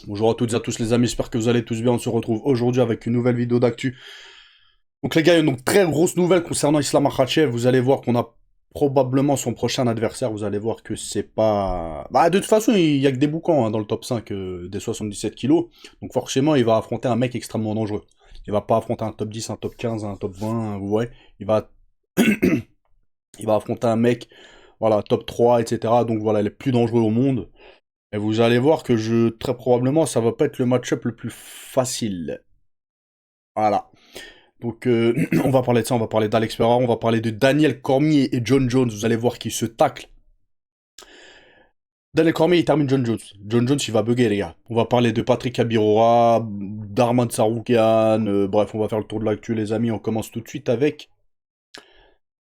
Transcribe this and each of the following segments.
Bonjour à toutes et à tous les amis, j'espère que vous allez tous bien. On se retrouve aujourd'hui avec une nouvelle vidéo d'actu. Donc les gars, il y a une très grosse nouvelle concernant Islam Makhachev. Vous allez voir qu'on a probablement son prochain adversaire. Vous allez voir que c'est pas... Bah de toute façon, il y a que des boucans dans le top 5 des 77 kilos. Donc forcément, il va affronter un mec extrêmement dangereux. Il va pas affronter un top 10, un top 15, un top 20, vous voyez. Il va... il va affronter un mec, voilà, top 3, etc. Donc voilà, les plus dangereux au monde. Et vous allez voir que très probablement, ça va pas être le match-up le plus facile. Voilà. Donc, on va parler de ça, on va parler d'Alex Pereira, on va parler de Daniel Cormier et John Jones. Vous allez voir qu'ils se taclent. Daniel Cormier, il termine John Jones. John Jones, il va bugger, les gars. On va parler de Patrick Abirora, d'Arman Saroukian. Bref, on va faire le tour de l'actu, les amis. On commence tout de suite avec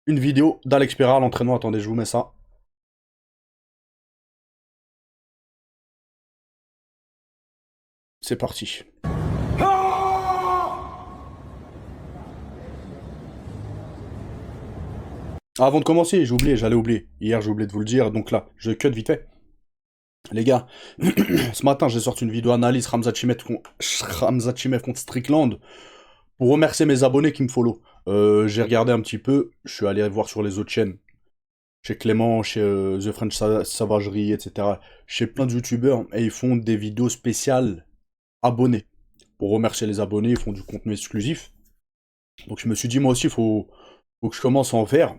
une vidéo d'Alex Pereira à l'entraînement. Attendez, je vous mets ça. C'est parti. Avant de commencer, j'ai oublié, j'allais oublier. Hier, j'ai oublié de vous le dire, donc là, je cut vite fait. Les gars, ce matin, j'ai sorti une vidéo analyse Khamzat Chimaev contre Strickland pour remercier mes abonnés qui me follow. J'ai regardé un petit peu, je suis allé voir sur les autres chaînes. Chez Clément, chez The French Savagerie, etc. Chez plein de youtubeurs, et ils font des vidéos spéciales abonnés. Pour remercier les abonnés, ils font du contenu exclusif. Donc je me suis dit, moi aussi, faut que je commence à en faire.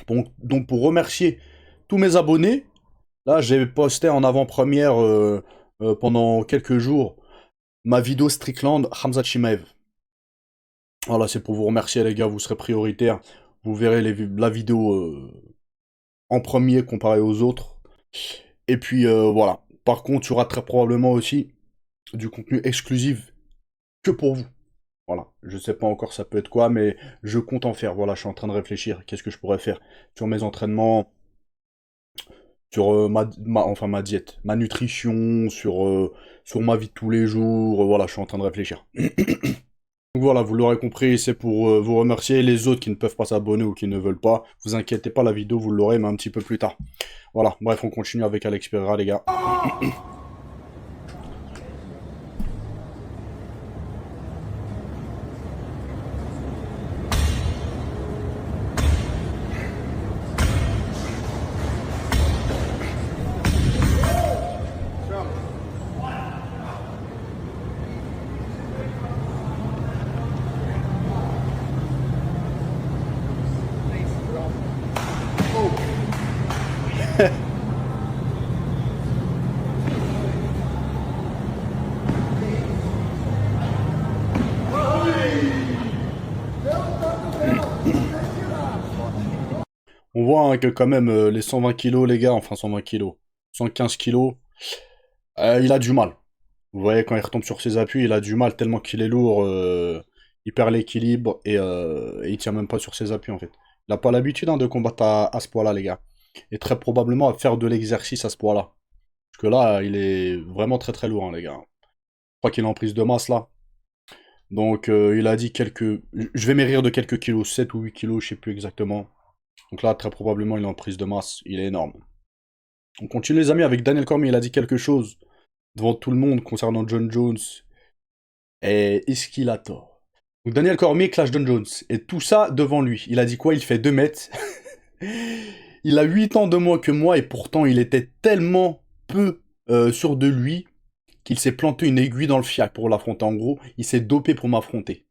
Donc pour remercier tous mes abonnés, là j'ai posté en avant-première pendant quelques jours ma vidéo Strickland Khamzat Chimaev. Voilà, c'est pour vous remercier les gars, vous serez prioritaires. Vous verrez la vidéo en premier comparé aux autres. Et puis voilà. Par contre, il y aura très probablement aussi du contenu exclusif que pour vous. Voilà, je sais pas encore ça peut être quoi, mais je compte en faire. Voilà, je suis en train de réfléchir. Qu'est-ce que je pourrais faire sur mes entraînements, sur enfin ma diète, ma nutrition, sur ma vie de tous les jours. Voilà, je suis en train de réfléchir. Donc voilà, vous l'aurez compris, c'est pour vous remercier. Les autres qui ne peuvent pas s'abonner ou qui ne veulent pas, vous inquiétez pas, la vidéo vous l'aurez, mais un petit peu plus tard. Voilà, bref, on continue avec Alex Pereira, les gars. On voit hein, que quand même les 120 kilos, les gars, enfin 120 kilos, 115 kilos, il a du mal. Vous voyez, quand il retombe sur ses appuis, il a du mal tellement qu'il est lourd, il perd l'équilibre et il tient même pas sur ses appuis en fait. Il n'a pas l'habitude hein, de combattre à ce poids-là, les gars. Et très probablement à faire de l'exercice à ce poids-là. Parce que là, il est vraiment très très lourd, hein, les gars. Je crois qu'il est en prise de masse là. Donc il a dit quelques... Je vais m'érir de quelques kilos, 7 ou 8 kilos, je sais plus exactement. Donc là, très probablement, il est en prise de masse. Il est énorme. On continue les amis avec Daniel Cormier. Il a dit quelque chose devant tout le monde concernant John Jones. Et est-ce qu'il a tort? Donc Daniel Cormier clash John Jones. Et tout ça devant lui. Il a dit quoi? Il fait 2 mètres. Il a 8 ans de moins que moi et pourtant il était tellement peu sûr de lui qu'il s'est planté une aiguille dans le fiac pour l'affronter. En gros, il s'est dopé pour m'affronter.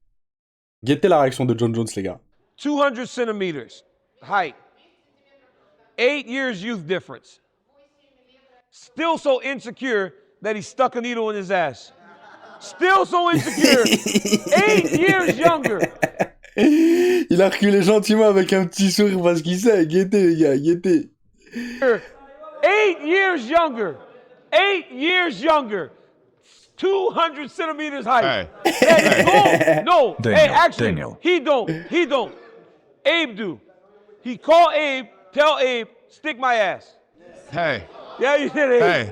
Guettez la réaction de John Jones, les gars. 200 centimeters height, 8 years youth difference. Still so insecure that he stuck a needle in his ass. Still so insecure. 8 years younger. Il a reculé gentiment avec un petit sourire parce qu'il sait. Guettez, les gars, guettez. 8 years younger. 8 years younger. 200 centimeters height. Hey. No. Daniel, Hey, actually, Daniel. he don't. Abe do. He called Abe, tell Abe, stick my ass. Hey. Yeah, you did, Abe. Hey.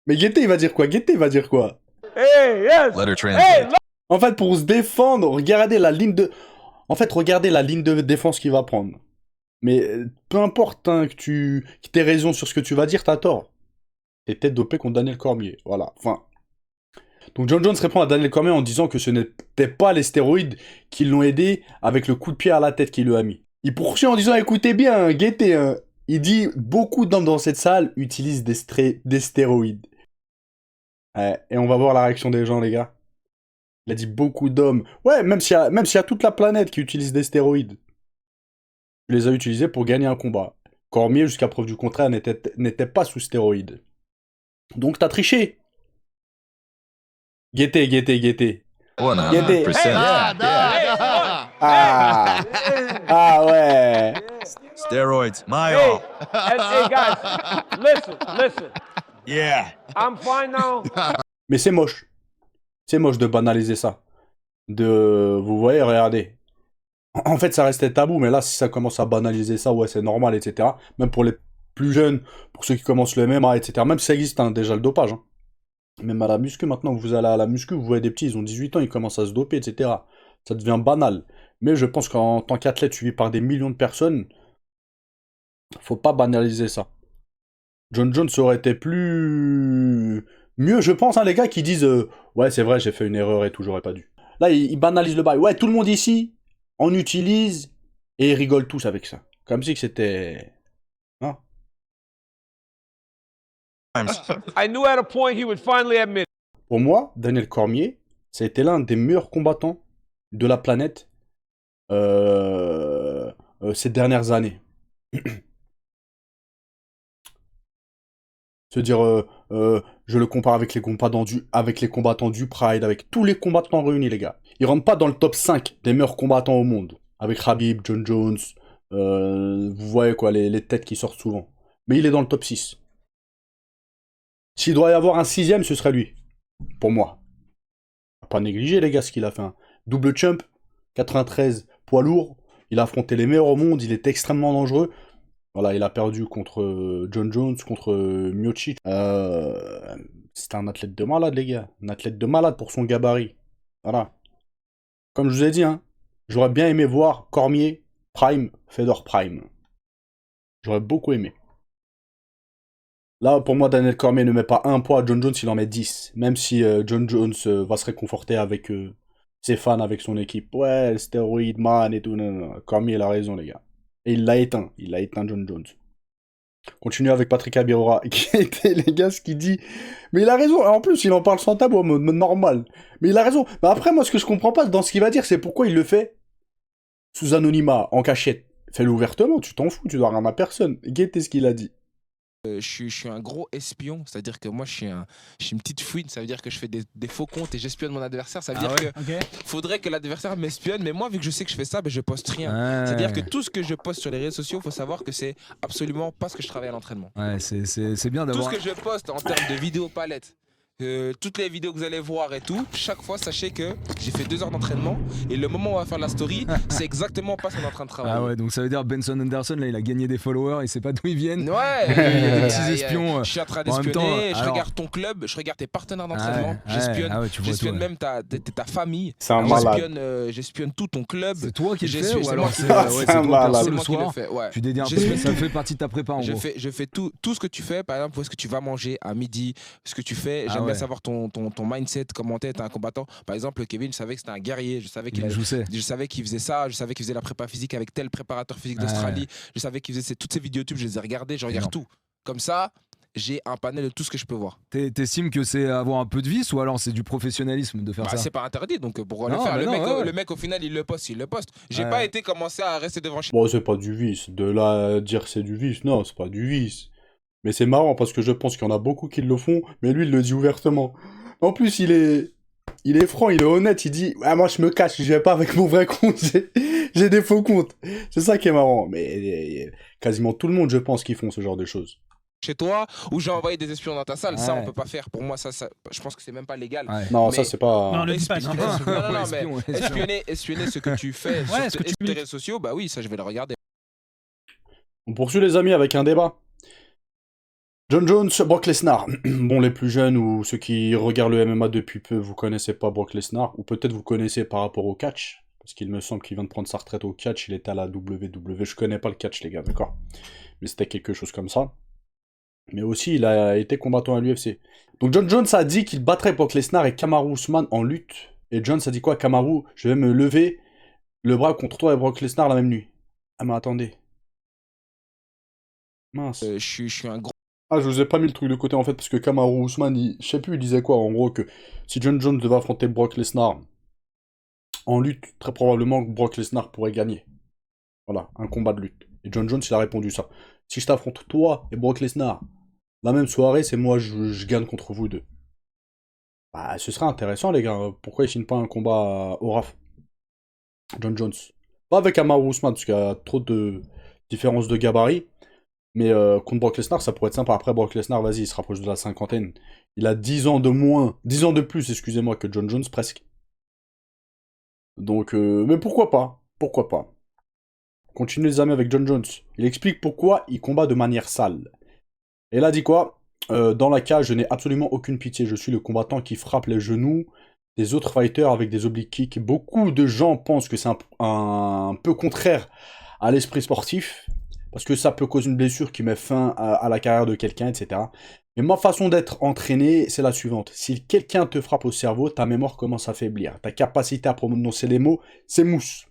Mais Guettez, il va dire quoi? Guettez, il va dire quoi? Hey, yes. Let her Hey, translate. En fait, pour se défendre, regardez la ligne de... En fait, regardez la ligne de défense qu'il va prendre. Mais peu importe hein, que t'aies raison sur ce que tu vas dire, t'as tort. était dopé contre Daniel Cormier. Voilà, enfin... Donc John Jones répond à Daniel Cormier en disant que ce n'était pas les stéroïdes qui l'ont aidé avec le coup de pied à la tête qu'il lui a mis. Il poursuit en disant, écoutez bien, guettez, il dit, beaucoup d'hommes dans cette salle utilisent des stéroïdes. Ouais, et on va voir la réaction des gens, les gars. Il a dit beaucoup d'hommes. Ouais, même s'il y a toute la planète qui utilise des stéroïdes. Il les a utilisés pour gagner un combat. Cormier, jusqu'à preuve du contraire, n'était pas sous stéroïdes. Donc t'as triché. Guettez. Guettez. 100%. Ah, Ah, ah ouais. Steroids. My Hey, all. hey guys, listen. Yeah. I'm fine now. Mais c'est moche. C'est moche de banaliser ça. Vous voyez, regardez. En fait, ça restait tabou, mais là, si ça commence à banaliser ça, ouais, c'est normal, etc. Même pour les plus jeunes, pour ceux qui commencent le MMA, etc. Même si ça existe, hein, déjà le dopage. Hein. Même à la muscu, maintenant, vous allez à la muscu, vous voyez des petits, ils ont 18 ans, ils commencent à se doper, etc. Ça devient banal. Mais je pense qu'en tant qu'athlète suivi par des millions de personnes, faut pas banaliser ça. John Jones aurait été plus... mieux, je pense, hein, les gars qui disent ouais, c'est vrai, j'ai fait une erreur et tout, j'aurais pas dû. Là, ils banalisent le bail. Ouais, tout le monde ici, on utilise et ils rigolent tous avec ça. Comme si que c'était... Hein? I knew at a point he would finally admit. Pour moi, Daniel Cormier, ça a été l'un des meilleurs combattants de la planète ces dernières années. Se dire, je le compare avec les combattants du Pride, avec tous les combattants réunis, les gars. Il rentre pas dans le top 5 des meilleurs combattants au monde. Avec Khabib, John Jones, vous voyez quoi, les têtes qui sortent souvent. Mais il est dans le top 6. S'il doit y avoir un 6ème, ce serait lui. Pour moi. Pas négliger, les gars, ce qu'il a fait. Un double champ, 93 poids lourd. Il a affronté les meilleurs au monde, il était extrêmement dangereux. Voilà, il a perdu contre John Jones, contre Miocic. C'était un athlète de malade, les gars. Un athlète de malade pour son gabarit. Voilà. Comme je vous ai dit, hein, j'aurais bien aimé voir Cormier, Prime, Fedor Prime. J'aurais beaucoup aimé. Là, pour moi, Daniel Cormier ne met pas un poids à John Jones, il en met 10. Même si John Jones va se réconforter avec ses fans, avec son équipe. Ouais, le stéroïde man et tout. Non. Cormier, il a raison, les gars. Et il l'a éteint. Il a éteint John Jones. Continue avec Patrick Abirora, qui a été, les gars, ce qu'il dit. Mais il a raison. En plus, il en parle sans tabou, en mode normal. Mais il a raison. Mais après, moi, ce que je comprends pas dans ce qu'il va dire, c'est pourquoi il le fait sous anonymat, en cachette. Fais-le ouvertement, tu t'en fous, tu dois rien à personne. Guettez ce qu'il a dit. Je suis un gros espion, c'est-à-dire que moi je suis une petite fouine, ça veut dire que je fais des faux comptes et j'espionne mon adversaire, ça veut dire que faudrait que l'adversaire m'espionne, mais moi vu que je sais que je fais ça, ben, je poste rien. C'est-à-dire que tout ce que je poste sur les réseaux sociaux, faut savoir que c'est absolument pas ce que je travaille à l'entraînement. Ouais, c'est bien Tout d'avoir... ce que je poste en termes de vidéos palettes, toutes les vidéos que vous allez voir et tout, chaque fois sachez que j'ai fait 2 heures d'entraînement et le moment où on va faire la story, c'est exactement pas ce qu'on est en train de travailler. Ah ouais, donc ça veut dire Benson Anderson, là il a gagné des followers, il sait pas d'où ils viennent. Ouais, il y a des petits espions. Je suis en train En même d'espionner, temps, je regarde ton club, je regarde tes partenaires d'entraînement, j'espionne ouais. même ta famille, C'est un malade. j'espionne tout ton club. C'est toi qui le fais C'est ou moi alors qui c'est le fais. ouais, C'est un toi malade. perso C'est le moi qui le soir fais, ouais. tu dédies un peu, J'espionne ça tout. fait partie de ta prépa en gros. Je fais tout ce que tu fais, par exemple, où est-ce que tu vas manger à midi, ce que tu fais, j'aime bien savoir ton mindset, comment t'es un combattant. Par exemple, Kevin, je savais que c'était un guerrier, je savais qu'il faisait ça, je savais qu'il faisait la prépa physique avec tel préparateur physique d'Australie, je savais qu'il faisait toutes ces vidéos YouTube, je les ai regardées, je regarde tout. Comme ça, j'ai un panel de tout ce que je peux voir. T'estimes que c'est avoir un peu de vice ou alors c'est du professionnalisme de faire ça? C'est pas interdit, donc pourquoi le faire? Le mec, au final, il le poste. J'ai pas été commencé à rester devant chez... Bon, c'est pas du vice. De là à dire c'est du vice, non, c'est pas du vice. Mais c'est marrant parce que je pense qu'il y en a beaucoup qui le font, mais lui, il le dit ouvertement. En plus, il est franc, il est honnête, il dit ah, moi je me cache, je vais pas avec mon vrai compte, j'ai des faux comptes. C'est ça qui est marrant. Mais quasiment tout le monde, je pense, qui font ce genre de choses. Chez toi, ou j'ai envoyé des espions dans ta salle, ça on peut pas faire. Pour moi, ça je pense que c'est même pas légal. Non, mais... ça c'est pas... Non, le dis pas. Non, mais espionner ce que tu fais sur tes réseaux sociaux, bah oui, ça je vais le regarder. On poursuit les amis avec un débat. John Jones, Brock Lesnar. Bon, les plus jeunes ou ceux qui regardent le MMA depuis peu, vous connaissez pas Brock Lesnar, ou peut-être vous connaissez par rapport au catch, parce qu'il me semble qu'il vient de prendre sa retraite au catch, il était à la WWE, je connais pas le catch les gars, d'accord? Mais c'était quelque chose comme ça. Mais aussi, il a été combattant à l'UFC. Donc John Jones a dit qu'il battrait Brock Lesnar et Kamaru Usman en lutte. Et Jones a dit quoi? Kamaru, je vais me lever le bras contre toi et Brock Lesnar la même nuit. Ah mais attendez. Mince. Je suis un gros. Ah, je vous ai pas mis le truc de côté en fait, parce que Kamaru Usman, je sais plus, il disait quoi, en gros, que si John Jones devait affronter Brock Lesnar en lutte, très probablement que Brock Lesnar pourrait gagner. Voilà, un combat de lutte. Et John Jones, il a répondu ça. Si je t'affronte toi et Brock Lesnar, la même soirée, c'est moi, je gagne contre vous deux. Bah, ce serait intéressant, les gars. Pourquoi il signe pas un combat au RAF? John Jones. Pas avec Kamaru Usman, parce qu'il y a trop de différences de gabarit. Mais contre Brock Lesnar, ça pourrait être sympa. Après, Brock Lesnar, vas-y, il se rapproche de la cinquantaine. Il a 10 ans de moins, 10 ans de plus, excusez-moi, que John Jones, presque. Donc, mais pourquoi pas? Pourquoi pas? Continuez les amis avec John Jones. Il explique pourquoi il combat de manière sale. Et là, dit quoi? Dans la cage, je n'ai absolument aucune pitié. Je suis le combattant qui frappe les genoux des autres fighters avec des oblique kicks. Beaucoup de gens pensent que c'est un peu contraire à l'esprit sportif. Parce que ça peut causer une blessure qui met fin à la carrière de quelqu'un, etc. Mais ma façon d'être entraîné, c'est la suivante. Si quelqu'un te frappe au cerveau, ta mémoire commence à faiblir. Ta capacité à prononcer les mots s'émousse.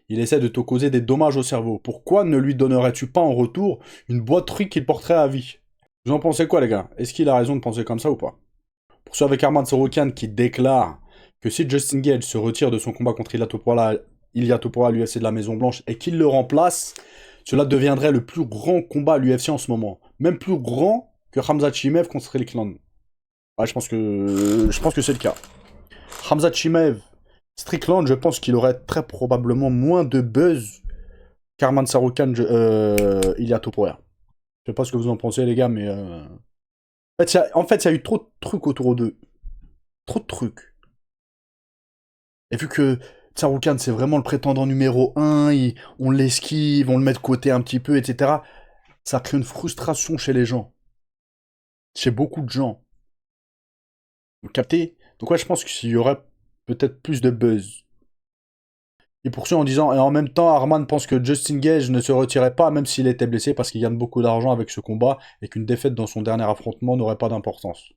Il essaie de te causer des dommages au cerveau. Pourquoi ne lui donnerais-tu pas en retour une boîte de trucs qu'il porterait à vie? Vous en pensez quoi, les gars? Est-ce qu'il a raison de penser comme ça ou pas? Pour ceux avec Arman Tsarukyan qui déclare que si Justin Gage se retire de son combat contre Ilia Topuria à l'UFC de la Maison Blanche et qu'il le remplace, cela deviendrait le plus grand combat à l'UFC en ce moment. Même plus grand que Khamzat Chimaev contre Strickland. Ouais, je pense que c'est le cas. Khamzat Chimaev, Strickland, je pense qu'il aurait très probablement moins de buzz qu'Arman Tsarukyan, Ilia Topuria. Je sais pas ce que vous en pensez, les gars, mais... En fait, il y a eu trop de trucs autour d'eux. Trop de trucs. Et vu que Tsarukyan, c'est vraiment le prétendant numéro 1, on l'esquive, on le met de côté un petit peu, etc. Ça crée une frustration chez les gens. Chez beaucoup de gens. Vous captez? Donc ouais, je pense qu'il y aurait peut-être plus de buzz. Il poursuit en disant, et en même temps, Arman pense que Justin Gage ne se retirait pas, même s'il était blessé, parce qu'il gagne beaucoup d'argent avec ce combat, et qu'une défaite dans son dernier affrontement n'aurait pas d'importance.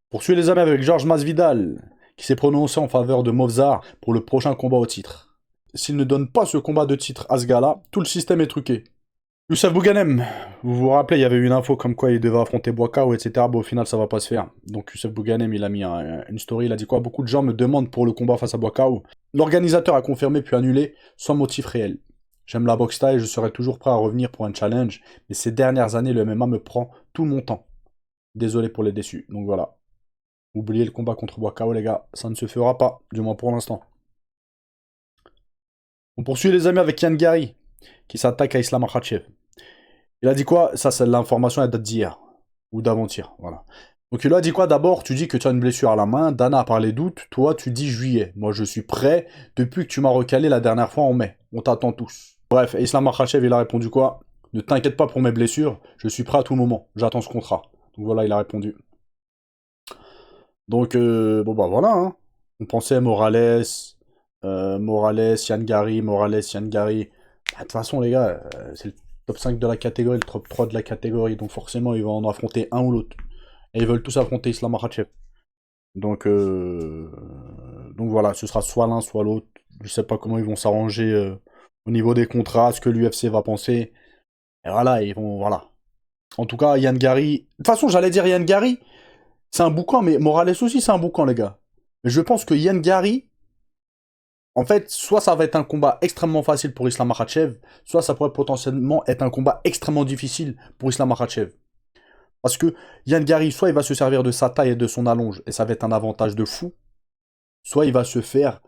Poursuit les amis avec Georges Masvidal, qui s'est prononcé en faveur de Movsar pour le prochain combat au titre. S'il ne donne pas ce combat de titre à ce gars-là, tout le système est truqué. Youssef Bouganem, vous vous rappelez, il y avait une info comme quoi il devait affronter Boakao, etc. Bon, au final, ça va pas se faire. Donc Youssef Bouganem, il a mis une story, il a dit quoi? Beaucoup de gens me demandent pour le combat face à Boakao. L'organisateur a confirmé puis annulé sans motif réel. J'aime la boxe thaï et je serai toujours prêt à revenir pour un challenge, mais ces dernières années, le MMA me prend tout mon temps. Désolé pour les déçus. Donc voilà. Oubliez le combat contre Boakao, les gars. Ça ne se fera pas, du moins pour l'instant. On poursuit les amis avec Yann Gary, qui s'attaque à Islam Makhachev. Il a dit quoi? Ça, c'est l'information, elle date d'hier. Ou d'avant-hier, voilà. Donc il a dit quoi? D'abord, tu dis que tu as une blessure à la main. Dana a parlé d'août. Toi, tu dis juillet. Moi, je suis prêt depuis que tu m'as recalé la dernière fois en mai. On t'attend tous. Bref, Islam Makhachev, il a répondu quoi? Ne t'inquiète pas pour mes blessures. Je suis prêt à tout moment. J'attends ce contrat. Donc voilà, il a répondu. Donc, bon bah voilà. Hein. On pensait Morales, Yann Gary. De toute façon, les gars, c'est le top 5 de la catégorie, le top 3 de la catégorie. Donc forcément, ils vont en affronter un ou l'autre. Et ils veulent tous affronter Islam Makhachev. Donc voilà, ce sera soit l'un, soit l'autre. Je sais pas comment ils vont s'arranger au niveau des contrats, ce que l'UFC va penser. Et voilà, ils vont... Voilà. En tout cas, Yann Gary... De toute façon, j'allais dire Yann Gary, c'est un boucan, mais Morales aussi, c'est un boucan, les gars. Mais je pense que Yann Gary... En fait, soit ça va être un combat extrêmement facile pour Islam Makhachev, soit ça pourrait potentiellement être un combat extrêmement difficile pour Islam Makhachev. Parce que Yann Gary, soit il va se servir de sa taille et de son allonge, et ça va être un avantage de fou, soit il va se faire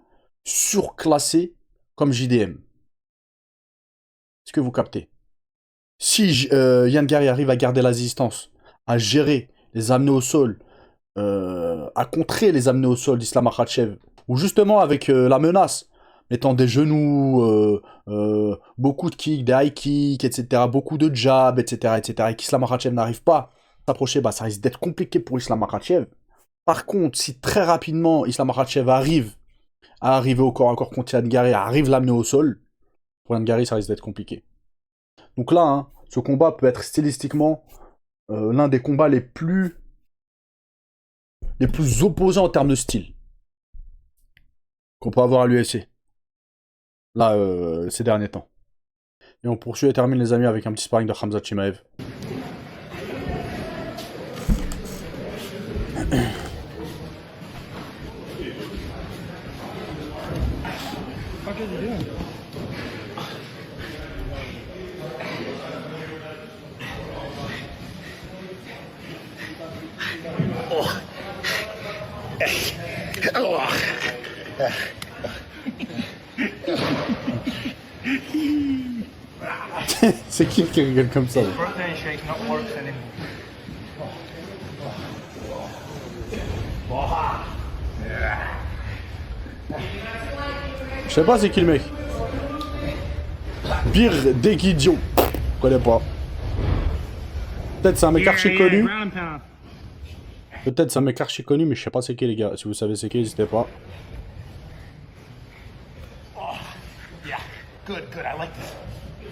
surclasser comme JDM. Est-ce que vous captez? Si Yann Gary arrive à garder la distance, à gérer, les amener au sol, à contrer les amener au sol d'Islam Makhachev, ou justement avec la menace, mettant des genoux, beaucoup de kicks, des high kicks, etc., beaucoup de jabs, etc., et qu'Islam Makhachev n'arrive pas à s'approcher, bah, ça risque d'être compliqué pour Islam Makhachev. Par contre, si très rapidement Islam Makhachev arrive à arriver au corps à corps contre Yann Gary, arrive à l'amener au sol, pour Yann Gary, ça risque d'être compliqué. Donc là, hein, Ce combat peut être stylistiquement l'un des combats les plus opposés en termes de style qu'on peut avoir à l'UFC. Là, ces derniers temps. Et on poursuit et termine, les amis, avec un petit sparring de Khamzat Chimaev. C'est qui rigole comme ça? Je sais pas c'est qui le mec. Bir Deguidio. Je connais pas. Peut-être c'est un mec archi connu. Peut-être c'est un mec archi connu, mais je sais pas c'est qui les gars. Si vous savez c'est qui, n'hésitez pas.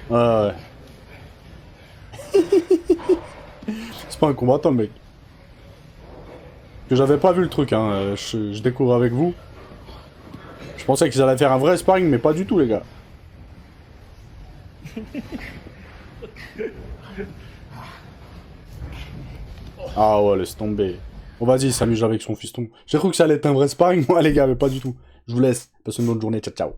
Ouais. C'est pas un combattant, mec. Que j'avais pas vu le truc, hein. Je découvre avec vous. Je pensais qu'ils allaient faire un vrai sparring, mais pas du tout, les gars. Ah ouais, laisse tomber. Bon, vas-y, il s'amuse avec son fiston. J'ai cru que ça allait être un vrai sparring, moi, les gars, mais pas du tout. Je vous laisse. Passez une bonne journée. Ciao, ciao.